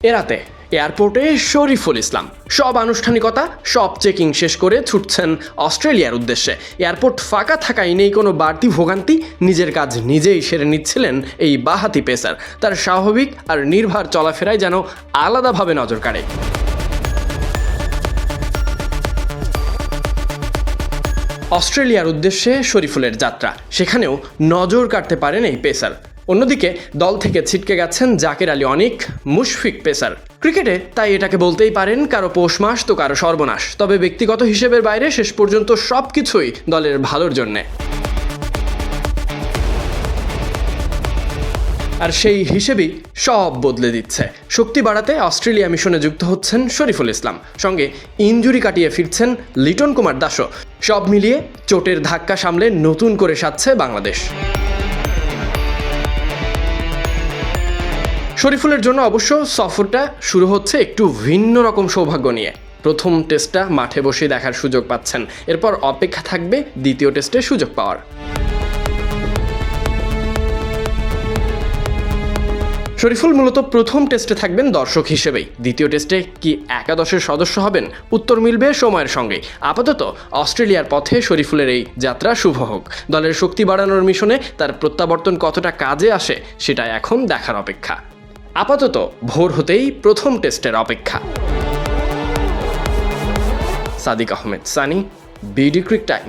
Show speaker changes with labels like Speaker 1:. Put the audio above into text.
Speaker 1: এরাতে এয়ারপোর্টে শরীফুল ইসলাম সব আনুষ্ঠানিকতা সব চেকিং শেষ করে ছুটছেন অস্ট্রেলিয়ার উদ্দেশ্যে। এয়ারপোর্ট ফাঁকা থাকায় নেই কোনো বাড়তি ভোগান্তি, নিজের কাজ নিজেই সেরে নিচ্ছিলেন এই বাঁহাতি পেসার। তার স্বাভাবিক আর নির্ভর চলাফেরায় যেন আলাদাভাবে নজর কাড়ে। অস্ট্রেলিয়ার উদ্দেশ্যে শরীফুলের যাত্রা, সেখানেও নজর কাটতে পারেন এই পেসার। অন্যদিকে দল থেকে ছিটকে গেছেন জাকের আলী অনিক, মুশফিক পেসার। ক্রিকেটে তাই এটাকে বলতেই পারেন কারো পৌষ মাস তো কারো সর্বনাশ। তবে ব্যক্তিগত হিসেবের বাইরে শেষ পর্যন্ত সব কিছুই দলের ভালোর জন্যে। আর সেই হিসেবেই সব বদলে দিচ্ছে। শক্তি বাড়াতে অস্ট্রেলিয়া মিশনে যুক্ত হচ্ছেন শরীফুল ইসলাম, সঙ্গে ইনজুরি কাটিয়ে ফিরছেন লিটন কুমার দাসও। সব মিলিয়ে চোটের ধাক্কা সামলে নতুন করে সাজছে বাংলাদেশ। শরীফুলের জন্য অবশ্য সফরটা শুরু হচ্ছে একটু ভিন্ন রকম সৌভাগ্য নিয়ে। প্রথম টেস্টটা মাঠে বসে দেখার সুযোগ পাচ্ছেন, এরপর অপেক্ষা থাকবে দ্বিতীয় টেস্টে সুযোগ পাওয়ার। শরীফুল মূলত প্রথম টেস্টে থাকবেন দর্শক হিসেবেই। দ্বিতীয় টেস্টে কি একাদশের সদস্য হবেন, উত্তর মিলবে সময়ের সঙ্গে। আপাতত অস্ট্রেলিয়ার পথে শরীফুলের এই যাত্রা শুভ হোক। দলের শক্তি বাড়ানোর মিশনে তার প্রত্যাবর্তন কতটা কাজে আসে সেটা এখন দেখার অপেক্ষা। আপাতত ভোর হতেই প্রথম টেস্টের অপেক্ষা। Sadik Ahmed Sunny, BD Cric time.